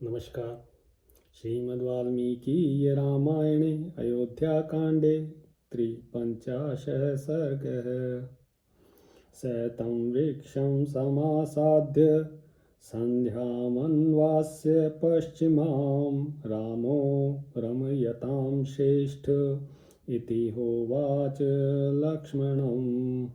नमस्कार। श्रीमद् वाल्मीकि रामायणे अयोध्याकाण्डे त्रिपञ्चाशः सर्गः। स तं वृक्षं समासाद्य सन्ध्यामन्वास्य पश्चिमां रामो रमयतां श्रेष्ठ इति होवाच लक्ष्मणम्।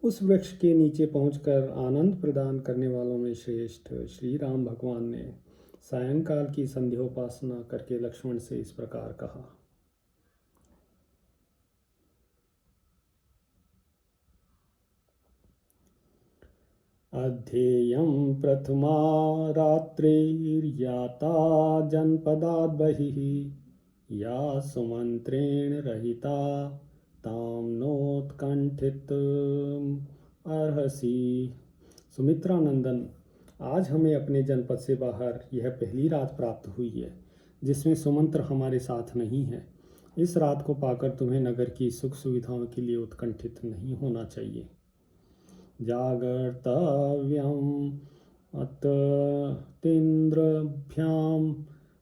उस वृक्ष के नीचे पहुंचकर आनंद प्रदान करने वालों में श्रेष्ठ श्री राम भगवान ने सायंकाल की संध्योपासना करके लक्ष्मण से इस प्रकार कहा। अध्येयं प्रथमा रात्रिर्याता जनपदाद् बहिः या सुमन्त्रेण रहिता तां नोत्कंठितुम् अर्हसि। सुमित्रा नंदन, आज हमें अपने जनपद से बाहर यह पहली रात प्राप्त हुई है जिसमें सुमंत्र हमारे साथ नहीं है। इस रात को पाकर तुम्हें नगर की सुख सुविधाओं के लिए उत्कंठित नहीं होना चाहिए। जागर्तव्यम् अत्तीन्द्रभ्याम्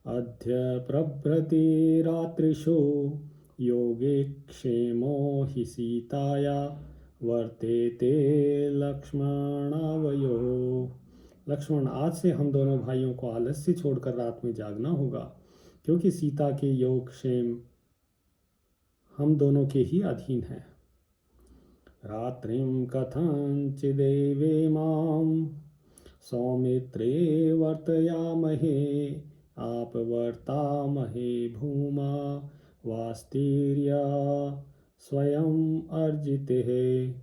अद्य प्रभृति रात्रिषु योगे क्षेमो हि सीताया वर्तेते लक्ष्मणावयो। लक्ष्मण, आज से हम दोनों भाइयों को आलस्य छोड़कर रात में जागना होगा, क्योंकि सीता के योग क्षेम हम दोनों के ही अधीन है। रात्रिं कथंचिदेवेमां सौमित्रे वर्तयामहे आपवर्तामहे भूमा वास्तिर्या स्वयं अर्जिते।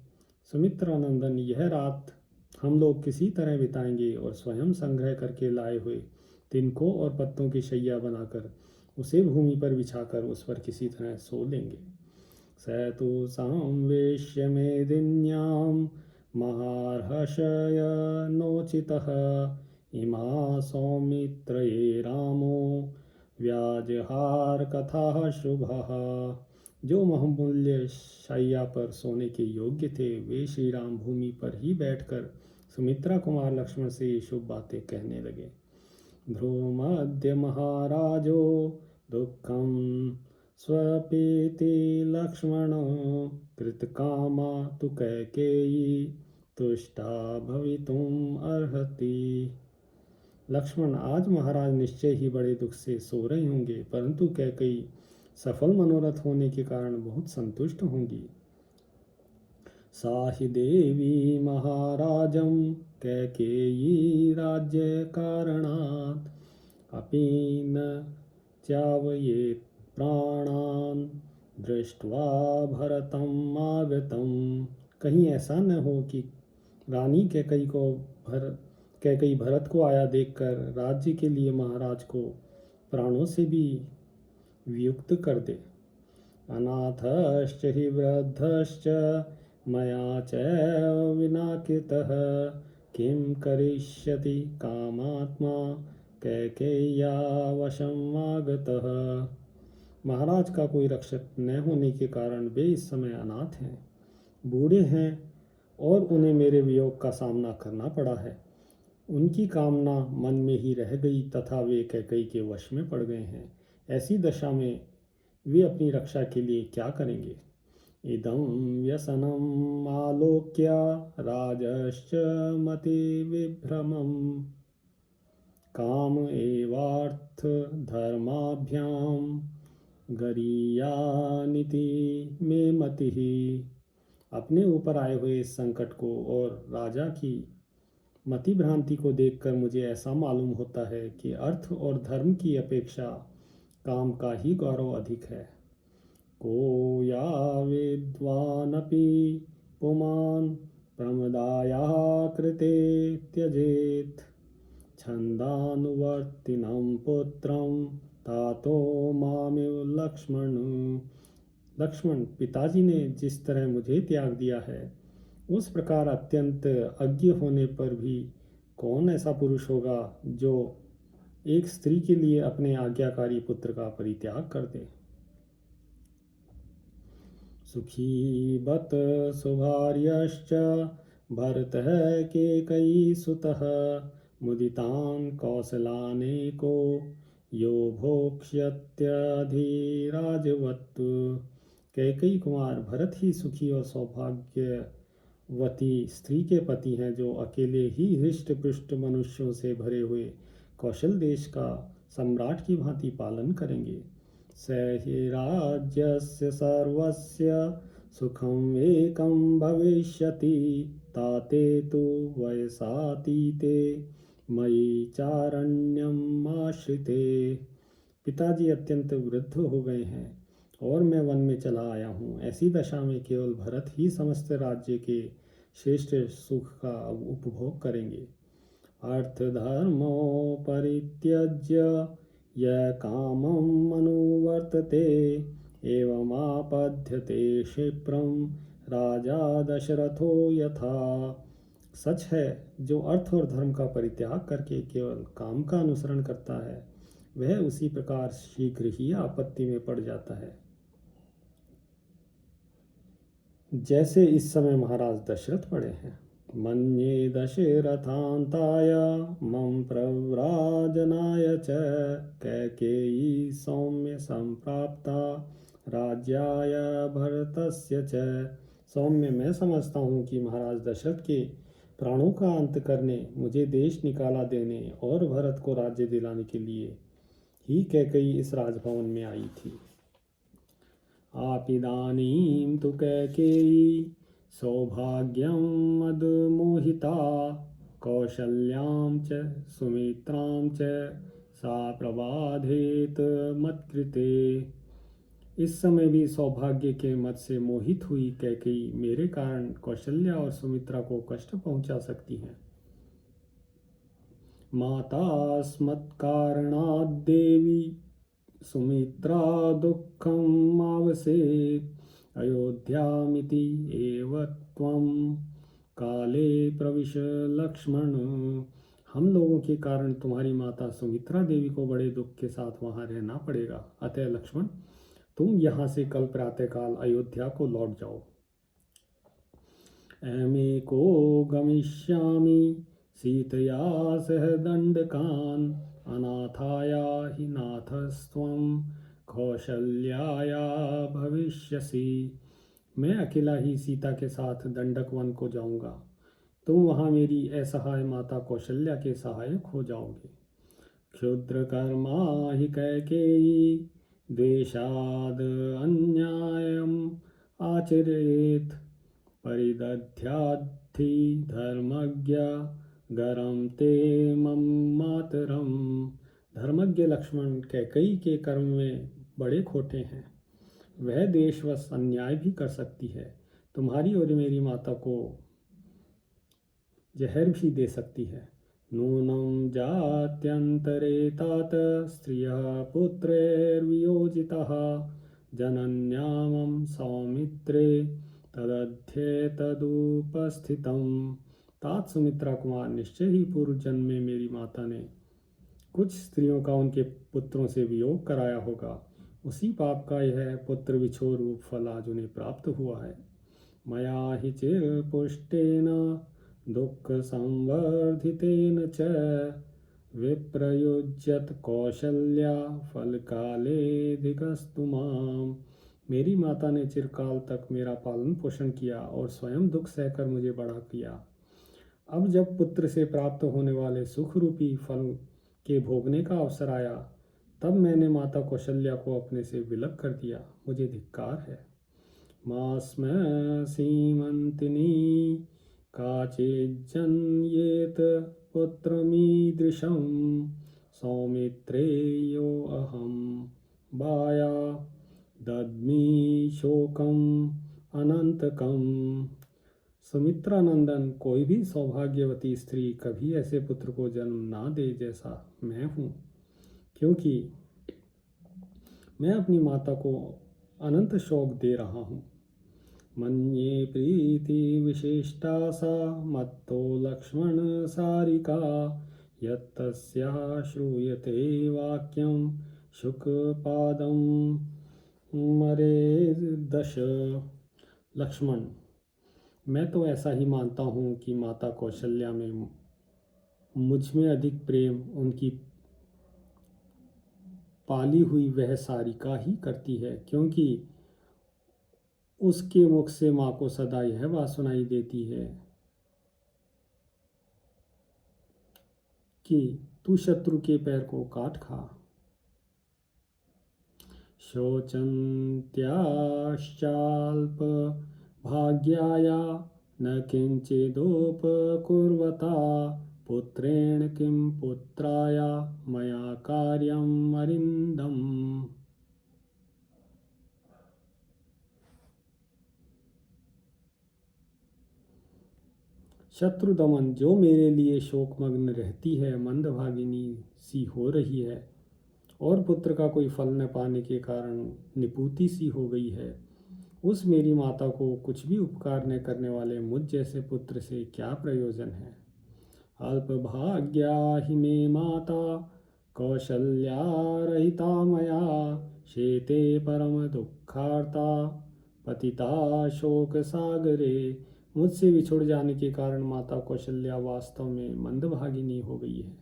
सुमित्रा नंदन, यह रात हम लोग किसी तरह बिताएंगे और स्वयं संग्रह करके लाए हुए तिनकों और पत्तों की शैया बनाकर उसे भूमि पर बिछाकर उस पर किसी तरह सो लेंगे। स तु संवेश्य मेदिन्यां महार्हषय नोचितः इमा सौमित्रये रामो व्याजहार कथा शुभः। जो बहुमूल्य शैया पर सोने के योग्य थे वे श्री राम भूमि पर ही बैठकर सुमित्रा कुमार लक्ष्मण से ये शुभ बातें कहने लगे। ध्रुवमद्य महाराजो दुःखं स्वपीति लक्ष्मण कृतकामा तु कैकेयी तुष्टा भवितुम अर्हति। लक्ष्मण, आज महाराज निश्चय ही बड़े दुख से सो रहे होंगे, परंतु कैकेयी सफल मनोरथ होने के कारण बहुत संतुष्ट होंगी। साहि देवी महाराजं कैकेयी राज्य कारणात् अपि न च्यावयेत् प्राणान् दृष्ट्वा भरतम् आगतम्। कहीं ऐसा न हो कि रानी कैकेयी भरत को आया देखकर राज्य के लिए महाराज को प्राणों से भी वियुक्त कर दे। अनाथश्च हि वृद्धश्च मया चैव विनाकृतः किं करिष्यति कामात्मा कैकेय्या वशम् आगतः। महाराज का कोई रक्षक न होने के कारण वे इस समय अनाथ हैं, बूढ़े हैं और उन्हें मेरे वियोग का सामना करना पड़ा है। उनकी कामना मन में ही रह गई तथा वे कैकेयी के वश में पड़ गए हैं। ऐसी दशा में वे अपनी रक्षा के लिए क्या करेंगे। इदं व्यसनम् आलोक्य राजश्च मति विभ्रमम् काम एवार्थ धर्माभ्याम गरीयानिति मे मतिः। अपने ऊपर आए हुए इस संकट को और राजा की मति भ्रांति को देखकर मुझे ऐसा मालूम होता है कि अर्थ और धर्म की अपेक्षा काम का ही गौरव अधिक है। को या विद्वानपि पुमान् प्रमदायाः कृते त्यजेत् छन्दानुवर्तिनं पुत्रं तातो मामिव लक्ष्मण। लक्ष्मण, पिताजी ने जिस तरह मुझे त्याग दिया है उस प्रकार अत्यंत अज्ञ होने पर भी कौन ऐसा पुरुष होगा जो एक स्त्री के लिए अपने आज्ञाकारी पुत्र का परित्याग कर दे। सुखी बत सुभार्यश्च भरतः केकयी सुतः मुदितान् कौशलानेको यो भोक्ष्यत्यधिराजवत्। कैकेयी कुमार भरत ही सुखी और सौभाग्यवती स्त्री के पति हैं, जो अकेले ही हृष्ट पुष्ट मनुष्यों से भरे हुए कौशल देश का सम्राट की भांति पालन करेंगे। स हि राज्यस्य सर्वस्य सुखम एकं भविष्यति, ताते तु वयसातीते मयि चारण्यम आश्रिते। पिताजी अत्यंत वृद्ध हो गए हैं और मैं वन में चला आया हूँ। ऐसी दशा में केवल भरत ही समस्त राज्य के श्रेष्ठ सुख का उपभोग करेंगे। अर्थ धर्मो परित्यज्य यः कामम् अनुवर्तते, एवमापद्यते क्षिप्रं राजा दशरथो यथा। सच है, जो अर्थ और धर्म का परित्याग करके केवल काम का अनुसरण करता है, वह उसी प्रकार शीघ्र ही आपत्ति में पड़ जाता है, जैसे इस समय महाराज दशरथ पड़े हैं। मन्ये दशरथान्ताय मम प्रव्राजनाय च, कैकेयी सौम्य संप्राप्ता राज्याय भरतस्य च। सौम्य, मैं समझता हूँ कि महाराज दशरथ के प्राणों का अंत करने, मुझे देश निकाला देने और भरत को राज्य दिलाने के लिए ही कैकेयी इस राजभवन में आई थी। आपिदानीं तु कैकेयी सौभाग्यं मदमोहिता, कौशल्यां च सुमित्रां च सा प्रबाधेत मत्कृते। इस समय भी सौभाग्य के मत से मोहित हुई कैकेयी मेरे कारण कौशल्या और सुमित्रा को कष्ट पहुंचा सकती हैं। माता स्मत्कारणाद् देवी सुमित्रा दुःखम् आवसेत्, अयोध्यामिति एव त्वं काले प्रविश लक्ष्मण। हम लोगों के कारण तुम्हारी माता सुमित्रा देवी को बड़े दुख के साथ वहां रहना पड़ेगा। अतः लक्ष्मण, तुम यहाँ से कल प्रातःकाल अयोध्या को लौट जाओ। एमेको गमिष्यामि सीतया सह दंडकान्, अनाथाया हि नाथस्त्वं कौशल्याया भविष्यसि। मैं अकेला ही सीता के साथ दंडक वन को जाऊंगा, तुम वहां मेरी असहाय माता कौशल्या के सहायक हो जाओगे। क्षुद्र कर्मा हि कैकेयी द्वेषाद अन्यायम आचरेत, परिदध्याद्धि धर्मज्ञ गरम ते मम मातरम। धर्मज्ञ लक्ष्मण कैकेयी के कर्म में बड़े खोटे हैं, वह देशवश अन्याय भी कर सकती है, तुम्हारी और मेरी माता को जहर भी दे सकती है। नूनं जात्यंतरे तात स्त्रियः पुत्रैर्वियोजिताः, जनन्यामं सौमित्रे तदध्येतदुपस्थितम्। तात सुमित्रा कुमार, निश्चय ही पूर्व जन्म में मेरी माता ने कुछ स्त्रियों का उनके पुत्रों से वियोग कराया होगा। उसी पाप का यह पुत्र विछोह रूप फल आज उन्हें प्राप्त हुआ है। मया हि चिरपुष्टेन दुःख संवर्धितेन च, विप्रयुज्यत कौशल्या फलकालेऽधिगस्तु माम्। मेरी माता ने चिरकाल तक मेरा पालन पोषण किया और स्वयं दुख सहकर मुझे बड़ा किया। अब जब पुत्र से प्राप्त होने वाले सुख रूपी फल के भोगने का अवसर आया, तब मैंने माता कौशल्या को अपने से विलग कर दिया। मुझे धिक्कार है। मास्म सीमंतिनी काचिज्जन्येत पुत्रमीदृशं, सौमित्रेयो अहं बाया दद्मि शोकम अनंतकम। सुमित्रा नंदन, कोई भी सौभाग्यवती स्त्री कभी ऐसे पुत्र को जन्म ना दे जैसा मैं हूँ, क्योंकि मैं अपनी माता को अनंत शोक दे रहा हूँ। मन्ये प्रीति विशिष्टा सा मत्तो लक्ष्मण सारिका, यत्तस्याः श्रूयते वाक्यं शुकपादं मरे दश। लक्ष्मण, मैं तो ऐसा ही मानता हूँ कि माता कौशल्या में मुझ में अधिक प्रेम उनकी पाली हुई वह सारिका ही करती है, क्योंकि उसके मुख से माँ को सदा यह बात सुनाई देती है कि तू शत्रु के पैर को काट खा। शोचन्त्याश्चाल्प भाग्याया न किञ्चिदुपकुर्वता पुत्रेण किं पुत्राय मया कार्यम् अरिन्दम्। शत्रु दमन, जो मेरे लिए शोकमग्न रहती है, मंदभागिनी सी हो रही है और पुत्र का कोई फल न पाने के कारण निपुती सी हो गई है, उस मेरी माता को कुछ भी उपकार न करने वाले मुझ जैसे पुत्र से क्या प्रयोजन है। अल्पभाग्या हि मे माता कौशल्या रहिता मया शेते परम दुखार्ता पतिता शोक सागरे। मुझसे बिछुड़ जाने के कारण माता कौशल्या वास्तव में मंदभागिनी हो गई है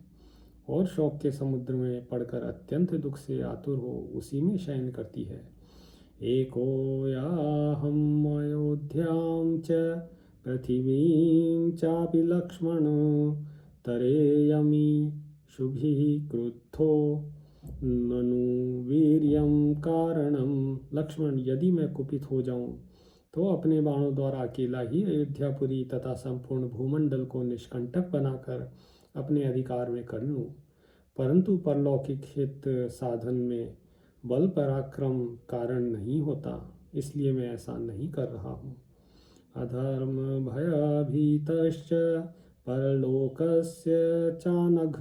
और शोक के समुद्र में पड़कर अत्यंत दुख से आतुर हो उसी में शयन करती है। एको याहम् अयोध्यां च पृथिवीं चापि लक्ष्मण तरेयमि शुभिः क्रुद्धो ननु वीर्यं कारणम। लक्ष्मण, यदि मैं कुपित हो जाऊं तो अपने बाणों द्वारा अकेला ही अयोध्यापुरी तथा संपूर्ण भूमंडल को निष्कंटक बनाकर अपने अधिकार में कर लूं, परंतु परलौकिक हित साधन में बल पराक्रम कारण नहीं होता, इसलिए मैं ऐसा नहीं कर रहा हूँ। अधर्म भयभीतश्च परलोकस्य चानघ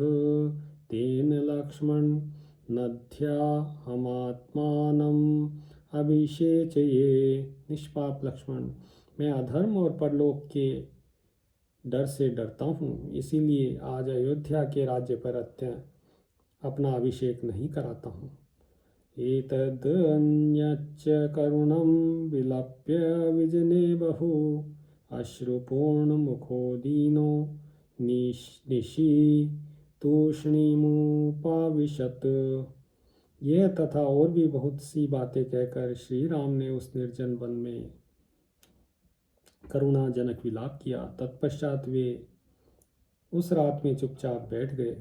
तेन लक्ष्मण नद्या हमात्मानम् अभिषेचये। निष्पाप लक्ष्मण, मैं अधर्म और परलोक के डर से डरता हूँ, इसीलिए आज अयोध्या के राज्य पर अपना अभिषेक नहीं कराता हूँ। एतदन्यच्च करुणं विलप्य विजने बहु अश्रुपूर्णमुखो दीनो निशीतूष्णीमुपाविशत्। यह तथा और भी बहुत सी बातें कहकर श्री राम ने उस निर्जन वन में करुणाजनक विलाप किया। तत्पश्चात वे उस रात में चुपचाप बैठ गए।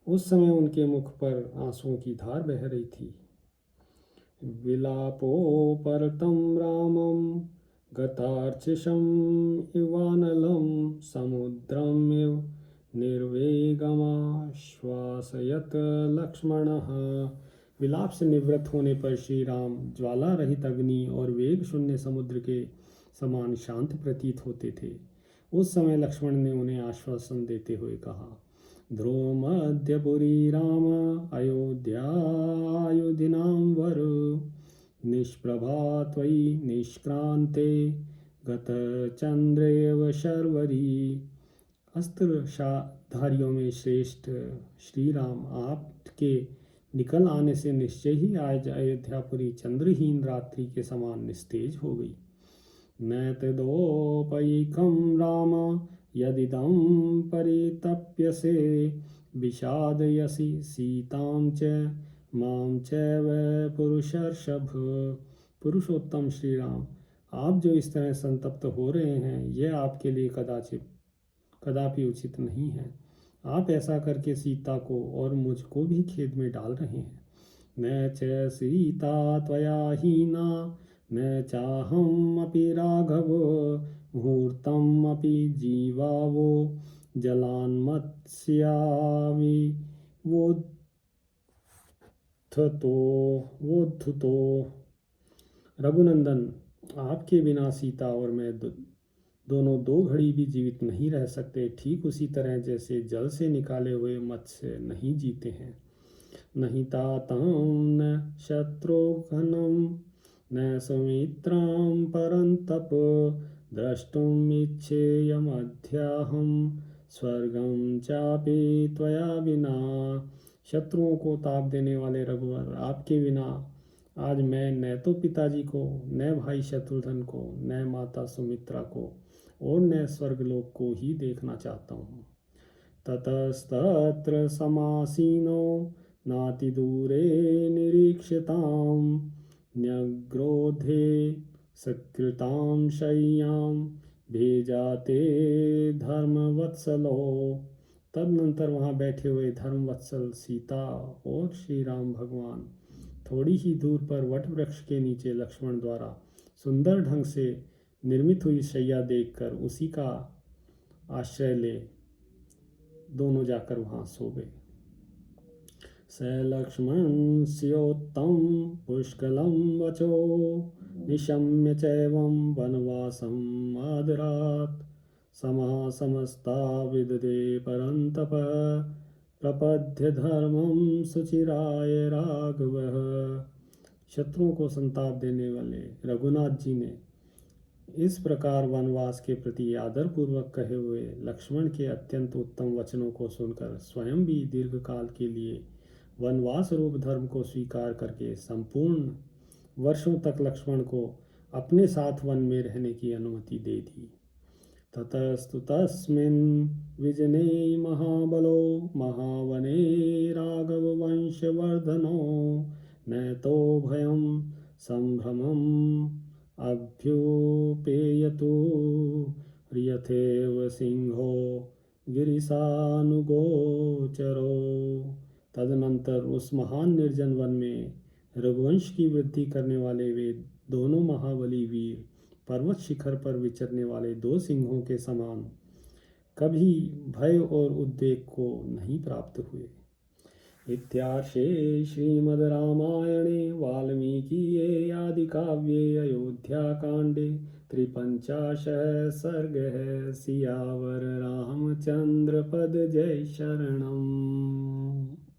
उस समय उनके मुख पर आंसुओं की धार बह रही थी। विलापोपरतं रामं गतार्चिषम् इवानलं समुद्रमिव निर्वेगमाश्वासयत् लक्ष्मणः। विलाप से निवृत्त होने पर श्री राम ज्वाला रहित अग्नि और वेग शून्य समुद्र के समान शांत प्रतीत होते थे। उस समय लक्ष्मण ने उन्हें आश्वासन देते हुए कहा, ध्रुवमद्यपुरी राम अयोध्यायुधिनां वर निष्प्रभा त्वयि निष्क्रान्ते गतचन्द्रेव शर्वरी। अस्त्रधारियों में श्रेष्ठ श्री राम, आपके निकल आने से निश्चय ही आज अयोध्यापुरी चंद्रहीन रात्रि के समान निस्तेज हो गई। न तदोपैकं राम यदिदं परितप्यसे विषादयसि सीतां च मां चैव पुरुषर्षभ। पुरुषोत्तम श्री राम, आप जो इस तरह संतप्त हो रहे हैं, यह आपके लिए कदापि उचित नहीं है। आप ऐसा करके सीता को और मुझको भी खेद में डाल रहे हैं। न च सीता त्वया हीना न चाहमपि राघव मुहूर्तम् अपि जीवावो वोद्धतो। रघुनंदन, आपके बिना सीता और मैं दोनों दो घड़ी भी जीवित नहीं रह सकते, ठीक उसी तरह जैसे जल से निकाले हुए मत्स्य नहीं जीते हैं। नहीं तातं न शत्रुघ्नं न सुमित्रां परन्तप द्रष्टुम् इच्छेयमध्याहं स्वर्गं चापि त्वया बिना। शत्रुओं को ताप देने वाले रघुवर, आपके बिना आज मैं न तो पिताजी को, न भाई शत्रुघ्न को, न माता सुमित्रा को और न स्वर्गलोक को ही देखना चाहता हूँ। ततस्तत्र समासीनो नातिदूरे निरीक्षितां न्यग्रोधे सकृतां शय्यां भेजाते धर्मवत्सलो। तदनंतर वहाँ बैठे हुए धर्मवत्सल सीता और श्री राम भगवान थोड़ी ही दूर पर वट वृक्ष के नीचे लक्ष्मण द्वारा सुंदर ढंग से निर्मित हुई शैया देखकर उसी का आश्रय ले दोनों जाकर वहाँ सो गए। स लक्ष्मण स्योत्तम पुष्कलं वचो निशम्य चैवं वनवासम् आदरात् समस्ता विददे परन्तप प्रपद्य धर्मं सुचिराय राघवः। शत्रुओं को संताप देने वाले रघुनाथ जी ने इस प्रकार वनवास के प्रति आदरपूर्वक कहे हुए लक्ष्मण के अत्यंत उत्तम वचनों को सुनकर स्वयं भी दीर्घ काल के लिए वनवास रूप धर्म को स्वीकार करके संपूर्ण वर्षों तक लक्ष्मण को अपने साथ वन में रहने की अनुमति दे दी। ततस्तु तस्मिन् विजने महाबलो महावने राघववंशवर्धनो नयतो भयं संभ्रमम् अभ्युपेयतु यथेव सिंहो गिरिशानुगोचरो। तदनंतर उस महान निर्जन वन में रघुवंश की वृद्धि करने वाले वे दोनों महाबली वीर पर्वत शिखर पर विचरने वाले दो सिंहों के समान कभी भय और उद्वेग को नहीं प्राप्त हुए। इत्यार्षे श्रीमद् रामायणे वाल्मीकिये आदिकाव्ये अयोध्याकाण्डे 53 सर्गः। सियावर रामचंद्र पद जय शरणम्।